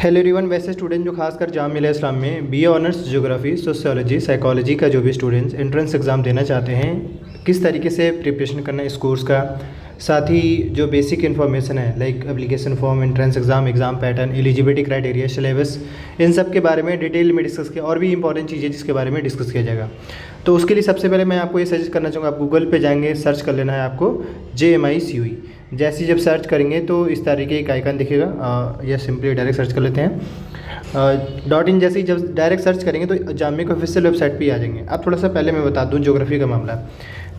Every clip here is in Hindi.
Hello everyone. वैसे स्टूडेंट जो खासकर जामिया मिलिया इस्लाम में BA honours geography, sociology, psychology का जो भी स्टूडेंट्स एंट्रेंस एग्ज़ाम देना चाहते हैं, किस तरीके से प्रिपरेशन करना है इस कोर्स का, साथ ही जो बेसिक इन्फॉर्मेशन है like application form, entrance exam, exam pattern, eligibility criteria, syllabus, इन सब के बारे में डिटेल में डिस्कस किया और भी इंपॉर्टेंट चीज़ें जिसके बारे में डिस्कस किया जाएगा। तो उसके लिए सबसे पहले मैं आपको ये सजेस्ट करना चाहूँगा, आप गूगल पे जाएंगे, सर्च कर लेना है आपको JMI CUE। जैसे जब सर्च करेंगे तो इस तरीके एक आइकन दिखेगा, या सिंपली डायरेक्ट सर्च कर लेते हैं .in। जैसे ही जब डायरेक्ट सर्च करेंगे तो जामिया के ऑफिशियल वेबसाइट पे ही आ जाएंगे। अब थोड़ा सा पहले मैं बता दूं ज्योग्राफी का मामला।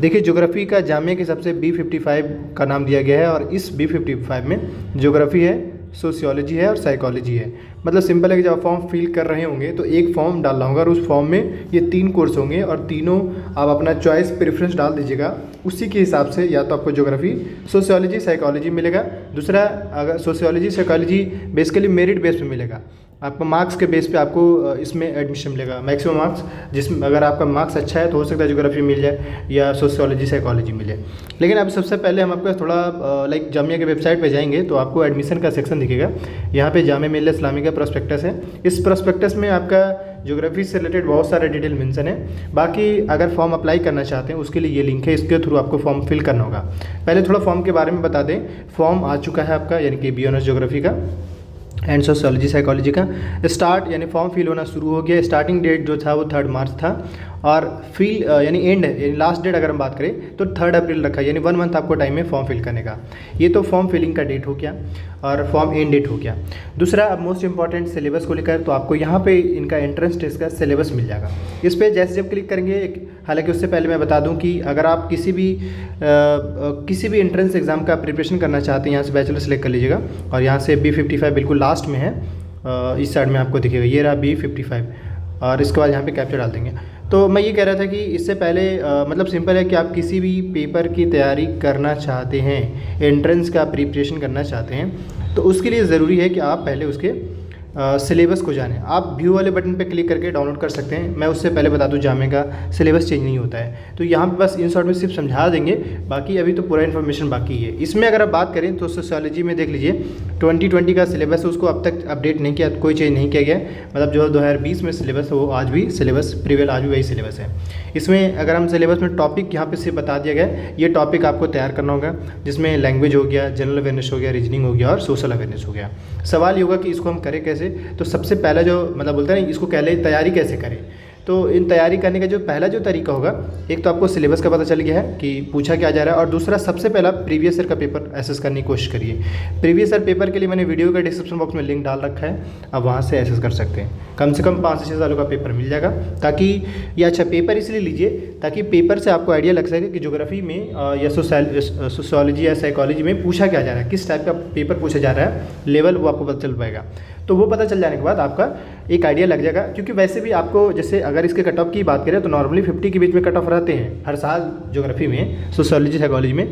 देखिए, ज्योग्राफी का जामिया के सबसे B55 का नाम दिया गया है और इस B55 में ज्योग्राफी है, सोशियोलॉजी है और साइकोलॉजी है। मतलब सिंपल है कि जब आप फॉर्म फिल कर रहे होंगे तो एक फॉर्म डालना होगा और उस फॉर्म में ये 3 कोर्स होंगे और तीनों आप अपना चॉइस प्रेफरेंस डाल दीजिएगा। उसी के हिसाब से या तो आपको ज्योग्राफी, सोशियोलॉजी, साइकोलॉजी मिलेगा। दूसरा, अगर sociology, psychology basically merit base पे मिलेगा, आपको मार्क्स के बेस पे आपको इसमें एडमिशन मिलेगा, मैक्सिमम मार्क्स। जिसमें अगर आपका मार्क्स अच्छा है तो हो सकता है ज्योग्राफी मिल जाए या सोशियोलॉजी, साइकोलॉजी मिले। लेकिन अब सबसे पहले हम आपको थोड़ा लाइक जामिया के वेबसाइट पे जाएंगे तो आपको एडमिशन का सेक्शन दिखेगा। यहाँ पे जामिया मिलिया इस्लामी का प्रोस्पेक्टस है। इस प्रोस्पेक्टस में आपका ज्योग्राफी से रिलेटेड बहुत सारे डिटेल मेंशन है। बाकी अगर फॉर्म अप्लाई करना चाहते हैं उसके लिए ये लिंक है, इसके थ्रू आपको फॉर्म फिल करना होगा। पहले थोड़ा फॉर्म के बारे में बता दें। फॉर्म आ चुका है आपका, यानी कि बी ऑनर्स ज्योग्राफी का एंड सोशियोलॉजी, साइकोलॉजी का स्टार्ट यानी फॉर्म फिल होना शुरू हो गया। स्टार्टिंग डेट जो था वो 3 मार्च था और फिल यानी एंड यानी लास्ट डेट अगर हम बात करें तो 3 अप्रैल रखा है, यानी 1 मंथ आपको टाइम है फॉर्म फिल करने का। ये तो फॉर्म फिलिंग का डेट हो गया और फॉर्म एंड डेट हो गया। दूसरा, अब मोस्ट इंपॉर्टेंट सिलेबस को लेकर तो आपको यहाँ पे इनका एंट्रेंस टेस्ट का सिलेबस मिल जाएगा। इस पर जैसे जब क्लिक करेंगे, हालांकि उससे पहले मैं बता दूं कि अगर आप किसी भी एंट्रेंस एग्ज़ाम का प्रिपरेशन करना चाहते हैं, यहाँ से बैचलर सेलेक्ट कर लीजिएगा और यहाँ से B55 बिल्कुल लास्ट में है, इस साइड में आपको दिखेगा, ये रहा B55 और इसके बाद यहाँ पे कैप्चर डाल देंगे। तो मैं ये कह रहा था कि इससे पहले मतलब सिंपल है कि आप किसी भी पेपर की तैयारी करना चाहते हैं, एंट्रेंस का प्रिपरेशन करना चाहते हैं, तो उसके लिए ज़रूरी है कि आप पहले उसके सिलेबस को जानें। आप व्यू वाले बटन पे क्लिक करके डाउनलोड कर सकते हैं। मैं उससे पहले बता दूं, जामिया का सिलेबस चेंज नहीं होता है, तो यहाँ पे बस इन शॉर्ट में सिर्फ समझा देंगे, बाकी अभी तो पूरा इन्फॉर्मेशन बाकी है। इसमें अगर आप बात करें तो सोशियोलॉजी में देख लीजिए 2020 का सिलेबस है, उसको अब तक अपडेट नहीं किया, कोई चेंज नहीं किया गया। मतलब जो 2020 में सिलेबस है वो आज भी सिलेबस प्रीवियल, आज भी वही सिलेबस है। इसमें अगर हम सिलेबस में टॉपिक यहाँ पे सिर्फ बता दिया गया, ये टॉपिक आपको तैयार करना होगा, जिसमें लैंग्वेज हो गया, जनरल अवेयरनेस हो गया, रीजनिंग हो गया और सोशल अवेयरनेस हो गया। सवाल ये होगा कि इसको हम करें कैसे। तो सबसे पहला जो मतलब बोलते हैं इसको पहले तैयारी कैसे करें, तो इन तैयारी करने का जो पहला जो तरीका होगा, एक तो आपको सिलेबस का पता चल गया है कि पूछा क्या जा रहा है, और दूसरा सबसे पहला प्रीवियस ईयर का पेपर एसेस करने की कोशिश करिए। प्रीवियस ईयर पेपर के लिए मैंने वीडियो का डिस्क्रिप्शन बॉक्स में लिंक डाल रखा है, आप वहाँ से एसेस कर सकते हैं। कम से कम 5 से 6 सालों का पेपर मिल जाएगा, ताकि ये अच्छा पेपर इसलिए लीजिए ताकि पेपर से आपको आइडिया लग सके कि ज्योग्राफी में या सोशियोलॉजी या साइकोलॉजी में पूछा क्या जा रहा है, किस टाइप का पेपर पूछा जा रहा है, लेवल वो आपको पता चल पाएगा। तो वो पता चल जाने के बाद आपका एक आइडिया लग जाएगा, क्योंकि वैसे भी आपको जैसे अगर इसके कट ऑफ की बात करें तो नॉर्मली 50 के बीच में कट ऑफ रहते हैं हर साल ज्योग्राफी में, सोशियोलॉजी, साइकोलॉजी में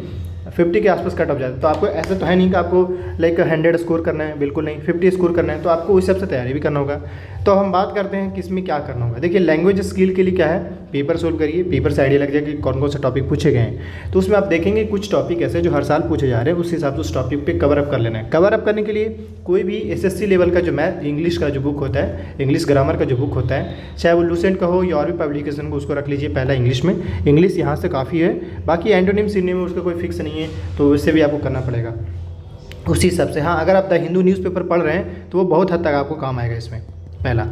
50 के आसपास कट ऑफ जाता है। तो आपको ऐसा तो है नहीं कि आपको लाइक 100 स्कोर करना है, बिल्कुल नहीं, 50 स्कोर करना है, तो आपको उस हिसाब से तैयारी भी करना होगा। तो हम बात करते हैं कि इसमें क्या करना होगा। देखिए, लैंग्वेज स्किल के लिए क्या है, पेपर सोल्व करिए, पेपर से आइडिया लग जाएगा कि कौन कौन से टॉपिक पूछे गए हैं। तो उसमें आप देखेंगे कुछ टॉपिक ऐसे जो हर साल पूछे जा रहे हैं, उस हिसाब से उस टॉपिक पे कवर अप कर लेना है। कवर अप करने के लिए कोई भी SSC लेवल का जो मैथ, इंग्लिश का जो बुक होता है, इंग्लिश ग्रामर का जो बुक होता है, चाहे वो लूसेंट का हो या और भी पब्लिकेशन को, उसको रख लीजिए पहला इंग्लिश में। इंग्लिश यहाँ से काफ़ी है, बाकी एंटोनिम सिनोनिम उसका कोई फिक्स नहीं है, तो उससे भी आपको करना पड़ेगा उसी हिसाब से। हाँ, अगर आप द हिंदू न्यूज़पेपर पढ़ रहे हैं तो वो बहुत हद तक आपको काम आएगा। इसमें पहला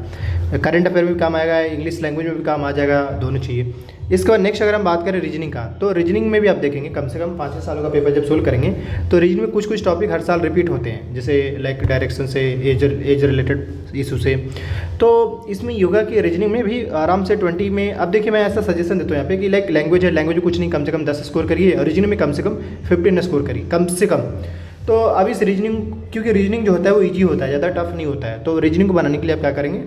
करंट अफेयर में भी काम आएगा, इंग्लिश लैंग्वेज में भी काम आ जाएगा, दोनों चाहिए। इसके बाद नेक्स्ट अगर हम बात करें रीजनिंग का, तो रीजनिंग में भी आप देखेंगे कम से कम 5-6 सालों का पेपर जब सोल्व करेंगे तो रीजनिंग में कुछ टॉपिक हर साल रिपीट होते हैं, जैसे लाइक डायरेक्शन से, एज रिलेटेड इशू से। तो इसमें योगा की रीजनिंग में भी आराम से 20 में, अब देखिए मैं ऐसा सजेशन देता हूँ यहाँ पे कि लाइक लैंग्वेज है, लैंग्वेज कुछ नहीं, कम से कम 10 स्कोर करिए, और रीजनिंग में कम से कम 15 स्कोर करिए कम से कम। तो अब इस रीजनिंग, क्योंकि रीजनिंग जो होता है वो ईजी होता है, ज़्यादा टफ नहीं होता है, तो रीजनिंग को बनाने के लिए आप क्या करेंगे,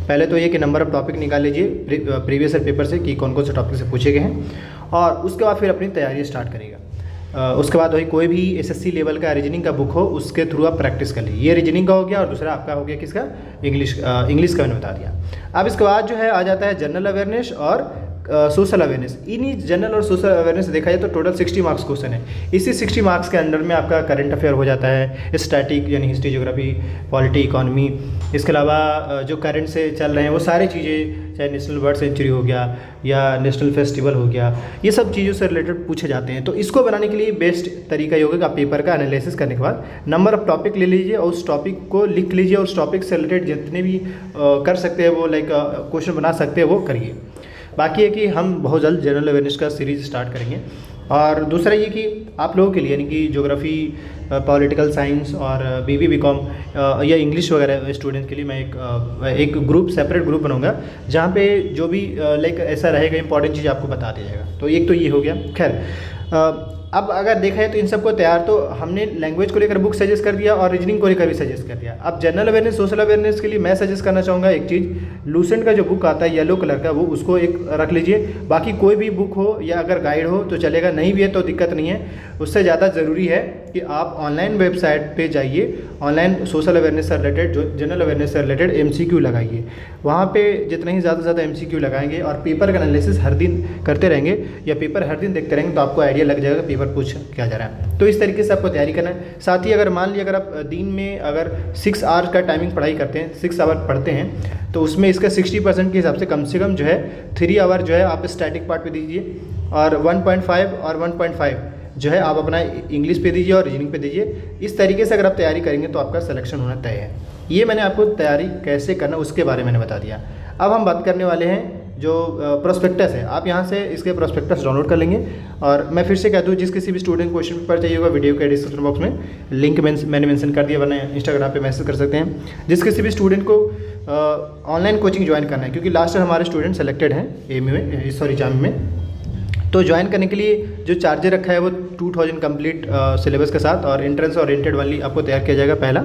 पहले तो ये कि नंबर ऑफ टॉपिक निकाल लीजिए प्रीवियस ईयर पेपर से कि कौन कौन से टॉपिक से पूछे गए हैं, और उसके बाद फिर अपनी तैयारी स्टार्ट करेगा। उसके बाद वही कोई भी SSC लेवल का रीजनिंग का बुक हो उसके थ्रू आप प्रैक्टिस कर लीजिए। ये रीजनिंग का हो गया, और दूसरा आपका हो गया किसका, इंग्लिश का मैंने बता दिया। अब इसके बाद जो है आ जाता है जनरल अवेयरनेस और सोशल अवेयरनेस। इन्हीं जनरल और सोशल अवेयरनेस देखा जाए तो टोटल 60 मार्क्स क्वेश्चन है। इसी 60 मार्क्स के अंडर में आपका करंट अफेयर हो जाता है, स्टैटिक यानी हिस्ट्री, ज्योग्राफी, पॉलिटी, इकोनॉमी। इसके अलावा जो करंट से चल रहे हैं वो सारी चीज़ें, चाहे नेशनल बर्ड सेंचुरी हो गया या नेशनल फेस्टिवल हो गया, ये सब चीज़ों से रिलेटेड पूछे जाते हैं। तो इसको बनाने के लिए बेस्ट तरीका ये होगा कि आप पेपर का एनालिसिस करने के बाद नंबर ऑफ टॉपिक ले लीजिए और उस टॉपिक को लिख लीजिए और उस टॉपिक से रिलेटेड जितने भी कर सकते हैं वो लाइक क्वेश्चन बना सकते हैं वो करिए। बाकी है कि हम बहुत जल्द जनरल अवेयरनेस का सीरीज़ स्टार्ट करेंगे। और दूसरा ये कि आप लोगों के लिए यानी कि ज्योग्राफी, पॉलिटिकल साइंस और बीबी बीकॉम या इंग्लिश वगैरह स्टूडेंट के लिए मैं एक ग्रुप, सेपरेट ग्रुप बनाऊंगा जहाँ पे जो भी लाइक ऐसा रहेगा इंपॉर्टेंट चीज़ आपको बता दिया जाएगा। तो एक तो ये हो गया। खैर अब अगर देखा है तो इन सबको तैयार, तो हमने लैंग्वेज को लेकर बुक सजेस्ट कर दिया और रीजनिंग को लेकर भी सजेस्ट कर दिया। अब जनरल अवेयरनेस, सोशल अवेयरनेस के लिए मैं सजेस्ट करना चाहूँगा एक चीज़, लूसेंट का जो बुक आता है येलो कलर का, वो उसको एक रख लीजिए। बाकी कोई भी बुक हो या अगर गाइड हो तो चलेगा, नहीं भी है तो दिक्कत नहीं है। उससे ज़्यादा ज़रूरी है कि आप ऑनलाइन वेबसाइट पे जाइए, ऑनलाइन सोशल अवेयरनेस से रिलेटेड, जो जनरल अवेयरनेस से रिलेटेड MCQ लगाइए। वहाँ पे जितना ही ज़्यादा से ज़्यादा MCQ लगाएंगे और पेपर का एनालिसिस हर दिन करते रहेंगे या पेपर हर दिन देखते रहेंगे तो आपको आइडिया लग जाएगा पेपर पूछ क्या जा रहा है। तो इस तरीके से आपको तैयारी करना है। साथ ही अगर मान लिया अगर आप दिन में अगर 6 आवर्स का टाइमिंग पढ़ाई करते हैं, 6 आवर पढ़ते हैं, तो उसमें इसका 60% के हिसाब से कम जो है 3 आवर जो है आप स्टैटिक पार्ट पे दीजिए और 1.5 और 1.5 जो है आप अपना इंग्लिश पे दीजिए और रीजनिंग पे दीजिए। इस तरीके से अगर आप तैयारी करेंगे तो आपका सिलेक्शन होना तय है। ये मैंने आपको तैयारी कैसे करना उसके बारे में मैंने बता दिया। अब हम बात करने वाले हैं जो प्रोस्पेक्टस है। आप यहाँ से इसके प्रोस्पेक्टस डाउनलोड कर लेंगे। और मैं फिर से कह दूँ, जिस किसी भी स्टूडेंट को क्वेश्चन पेपर चाहिए होगा, वीडियो के डिस्क्रिप्शन बॉक्स में लिंक मैंने मेंशन कर दिया, वरना इंस्टाग्राम पे मैसेज कर सकते हैं। जिस किसी भी स्टूडेंट को ऑनलाइन कोचिंग ज्वाइन करना है, क्योंकि लास्ट ईयर हमारे स्टूडेंट सेलेक्टेड हैं जाम में, तो ज्वाइन करने के लिए जो चार्जर रखा है वो 2000 कंप्लीट सिलेबस के साथ और एंट्रेंस ओरिएंटेड वाली आपको तैयार किया जाएगा पहला।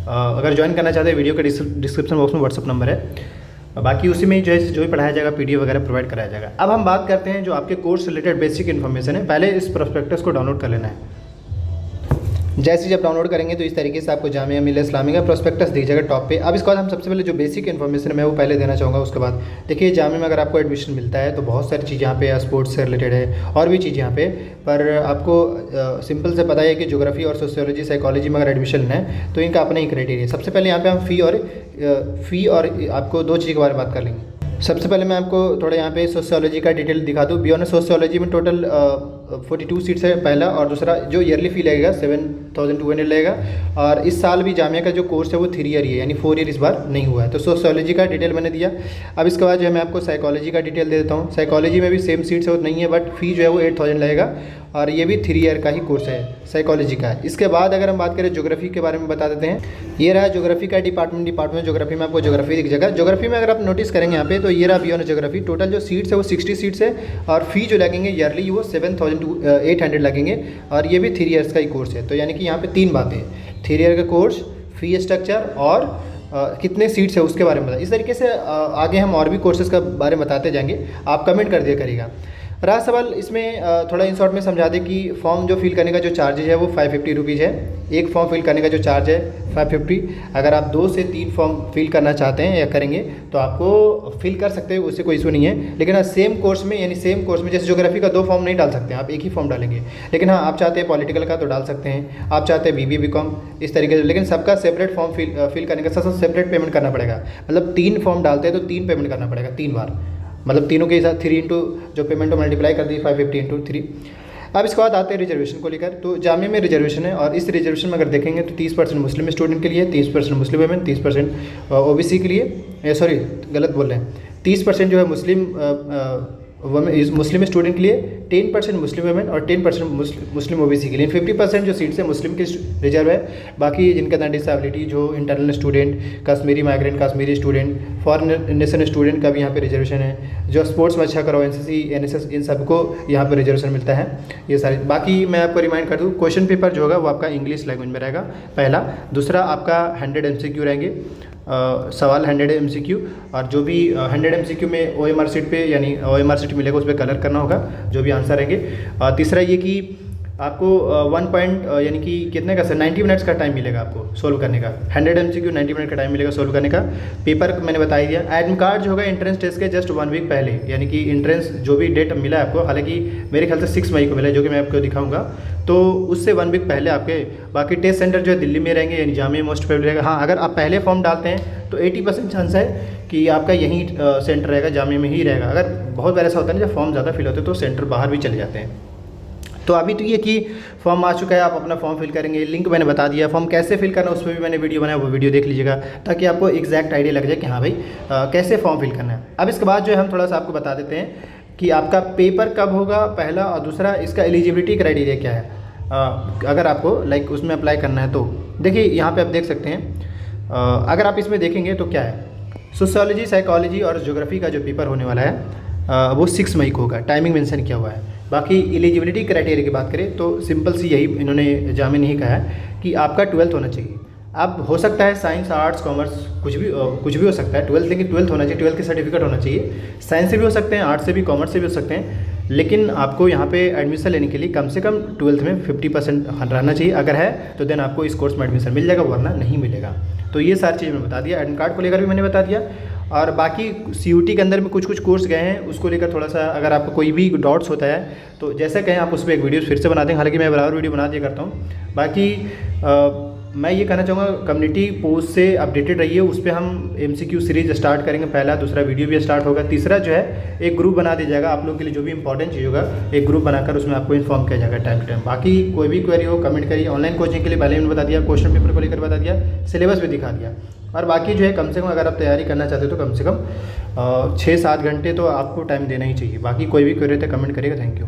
अगर ज्वाइन करना चाहते हैं वीडियो के डिस्क्रिप्शन बॉक्स में व्हाट्सअप नंबर है। बाकी उसी में जो भी पढ़ाया जाएगा PDF वगैरह प्रोवाइड कराया जाएगा। अब हम बात करते हैं जो आपके कोर्स रिलेटेड बेसिक इन्फॉर्मेशन है। पहले इस प्रोस्पेक्टस को डाउनलोड कर लेना है। जैसे जब डाउनलोड करेंगे तो इस तरीके से आपको जामिया मिल्लिया इस्लामिया का प्रोस्पेक्टस दिख जाएगा टॉप पे। अब इसके बाद हम सबसे पहले जो बेसिक इन्फॉर्मेशन है मैं वो पहले देना चाहूँगा। उसके बाद देखिए, जामिया में अगर आपको एडमिशन मिलता है तो बहुत सारी चीज़ यहाँ पे स्पोर्ट्स से रिलेटेड है और भी चीज़ यहाँ पे, पर आपको सिंपल से पता है कि ज्योग्राफी और सोशियोलॉजी, साइकोलॉजी में अगर एडमिशन लेना है तो इनका अपना ही क्राइटेरिया है। सबसे पहले यहाँ पे हम फ़ी और आपको 2 चीज़ के बारे में बात कर लेंगे। सबसे पहले मैं आपको थोड़ा यहाँ पे सोशियोलॉजी का डिटेल दिखा दूँ। बी ऑनर्स सोशियोलॉजी में टोटल 42 सीट्स है पहला, और दूसरा जो ईयरली फ़ी लगेगा 7200 लगेगा। और इस साल भी जामिया का जो कोर्स है वो 3 ईयर ही है, यानी 4 ईयर इस बार नहीं हुआ है। तो सोशियोलॉजी का डिटेल मैंने दिया। अब इसके बाद जो है मैं आपको साइकोलॉजी का डिटेल दे देता हूँ। साइकोलॉजी में भी सेम सीट्स है नहीं है, बट फ़ी जो है वो 8000 लगेगा और ये भी 3 ईयर का ही कोर्स है साइकोलॉजी का। इसके बाद अगर हम बात करें ज्योग्राफी के बारे में बता देते हैं। ये रहा ज्योग्राफी का डिपार्टमेंट ज्योग्राफी में आपको ज्योग्राफी दिख जाएगा। ज्योग्राफी में अगर आप नोटिस करेंगे यहाँ पे तो ये रहा बियॉन्ड ज्योग्राफी। टोटल जो सीट्स है वो 60 सीट्स है और फ़ी जो लगेंगे ईयरली वो 7800 लगेंगे और ये भी 3 ईयर्स का ही कोर्स है। तो यानी कि यहाँ पे 3 बातें, 3 ईयर का कोर्स, फ़ी स्ट्रक्चर और कितने सीट्स है उसके बारे में बताया। इस तरीके से आगे हम और भी कोर्सेज़ का बारे में बताते जाएंगे, आप कमेंट कर दिया करिएगा। रहा सवाल इसमें थोड़ा इन शॉर्ट में समझा दें कि फॉर्म जो फिल करने का जो चार्जेज है वो 550 रुपीज़ है। एक फॉर्म फिल करने का जो चार्ज है 550। अगर आप 2 से 3 फॉर्म फिल करना चाहते हैं या करेंगे तो आपको फिल कर सकते हैं, उससे कोई इशू नहीं है। लेकिन हाँ, सेम कोर्स में जैसे ज्योग्राफी का 2 फॉर्म नहीं डाल सकते हैं, आप एक ही फॉर्म डालेंगे। लेकिन हाँ, आप चाहते हैं पॉलिटिकल का तो डाल सकते हैं, आप चाहते हैं BBA BCom इस तरीके से। लेकिन सबका सेपरेट फॉर्म फिल करने का साथ सेपरेट पेमेंट करना पड़ेगा। मतलब 3 फॉर्म डालते हैं तो 3 पेमेंट करना पड़ेगा 3 बार, मतलब तीनों के साथ 3 इंटू जो पेमेंट को मल्टीप्लाई कर दी 550 इंटू 3। अब इसके बाद आते हैं रिजर्वेशन को लेकर। तो जामिया में रिजर्वेशन है और इस रिजर्वेशन में अगर देखेंगे तो 30% मुस्लिम स्टूडेंट के लिए, 30% मुस्लिम वुमेन, 30% OBC के लिए, सॉरी गलत बोल रहे हैं, 30% जो है मुस्लिम स्टूडेंट के लिए, 10% मुस्लिम वुमेन और 10% मुस्लिम OBC के लिए। 50% जो सीट्स है मुस्लिम के रिजर्व है। बाकी जिनका ना डिसेबिलिटी, जो internal student, Kashmiri migrant, Kashmiri student, foreign national student का भी यहाँ पे रिजर्वेशन है। जो स्पोर्ट्स में अच्छा करो, NCC NSS, इन सबको यहाँ पे रिजर्वेशन मिलता है। ये सारी बाकी मैं आपको रिमाइंड कर दूँ, क्वेश्चन पेपर जो होगा वो आपका इंग्लिश लैंग्वेज में रहेगा पहला। दूसरा आपका 100 MCQ रहेंगे, सवाल 100 MCQ, और जो भी 100 MCQ में OMR शीट पे, यानी OMR शीट मिलेगा उस पर कलर करना होगा जो भी आंसर रहेंगे। तीसरा ये कि आपको 1 पॉइंट यानी कि कितने का सर 90 मिनट्स का टाइम मिलेगा आपको सोल्व करने का। 100 MCQ 90 मिनट का टाइम मिलेगा सोल्व करने का। पेपर मैंने बता ही दिया। एडमिट कार्ड जो होगा एंट्रेंस टेस्ट के जस्ट 1 वीक पहले, यानी कि एंट्रेंस जो भी डेट मिला है आपको, हालांकि मेरे ख्याल से 6 मई को मिला है, जो कि मैं आपको दिखाऊंगा, तो उससे 1 वीक पहले आपके बाकी टेस्ट सेंटर जो है दिल्ली में रहेंगे, यानी जामिया मोस्ट प्रोबेबली रहेगा। हाँ, अगर आप पहले फॉर्म डालते हैं तो 80% चांस है कि आपका यहीं सेंटर रहेगा, जामिया में ही रहेगा। अगर बहुत बार ऐसा होता है ना, जब फॉर्म ज़्यादा फिल होते हैं तो सेंटर बाहर भी चले जाते हैं। तो अभी तो ये कि फॉर्म आ चुका है, आप अपना फॉर्म फिल करेंगे। लिंक मैंने बता दिया, फॉर्म कैसे फिल करना है उस पर भी मैंने वीडियो बनाया, वो वीडियो देख लीजिएगा, ताकि आपको एग्जैक्ट आइडिया लग जाए कि हाँ भाई कैसे फॉर्म फिल करना है। अब इसके बाद जो है हम थोड़ा सा आपको बता देते हैं कि आपका पेपर कब होगा, पहला, और दूसरा इसका एलिजिबिलिटी क्राइटेरिया क्या है। अगर आपको लाइक उसमें अप्लाई करना है तो देखिए यहाँ पे आप देख सकते हैं। अगर आप इसमें देखेंगे तो क्या है, सोशियोलॉजी, साइकोलॉजी और ज्योग्राफी का जो पेपर होने वाला है वो 6 मई को होगा, टाइमिंग मेंशन किया हुआ है। बाकी एलिजिबिलिटी क्राइटेरिया की बात करें तो सिंपल सी यही इन्होंने जामिया नहीं कहा है कि आपका 12th होना चाहिए। अब हो सकता है साइंस, आर्ट्स, कॉमर्स कुछ भी हो सकता है 12th, लेकिन 12th होना चाहिए, 12th की सर्टिफिकेट होना चाहिए। साइंस से भी हो सकते हैं, आर्ट्स से भी, कॉमर्स से भी हो सकते हैं, लेकिन आपको यहाँ पे एडमिशन लेने के लिए कम से कम 12th में 50% रहना चाहिए। अगर है तो देन आपको इस कोर्स में एडमिशन मिल जाएगा, वरना नहीं मिलेगा। तो ये सारी चीज़ मैंने बता दिया। एडमिट कार्ड को लेकर भी मैंने बता दिया, और बाकी CUT के अंदर में कुछ कोर्स गए हैं, उसको लेकर थोड़ा सा अगर आपको कोई भी डाउट्स होता है तो जैसा कहें आप उस पर एक वीडियो फिर से बना दें। हालांकि मैं बराबर वीडियो बना दिया करता हूँ। बाकी मैं ये कहना चाहूँगा, कम्युनिटी पोस्ट से अपडेटेड रहिए। उस पर हम MCQ सीरीज स्टार्ट करेंगे, पहला, दूसरा वीडियो भी स्टार्ट होगा, तीसरा जो है एक ग्रुप बना दिया जाएगा आप लोग के लिए, जो भी इंपॉर्टेंट चीज़ होगा एक ग्रुप बनाकर उसमें आपको इन्फॉर्म किया जाएगा टाइम टू टाइम। बाकी कोई भी क्वेरी हो कमेंट करिए। ऑनलाइन कोचिंग के लिए पहले मैंने बता दिया, क्वेश्चन पेपर को लेकर बता दिया, सिलेबस भी दिखा दिया। और बाकी जो है कम से कम अगर आप तैयारी करना चाहते हो तो कम से कम 6-7 घंटे तो आपको टाइम देना ही चाहिए। बाकी कोई भी क्वेरी तो कमेंट करिएगा। Thank you.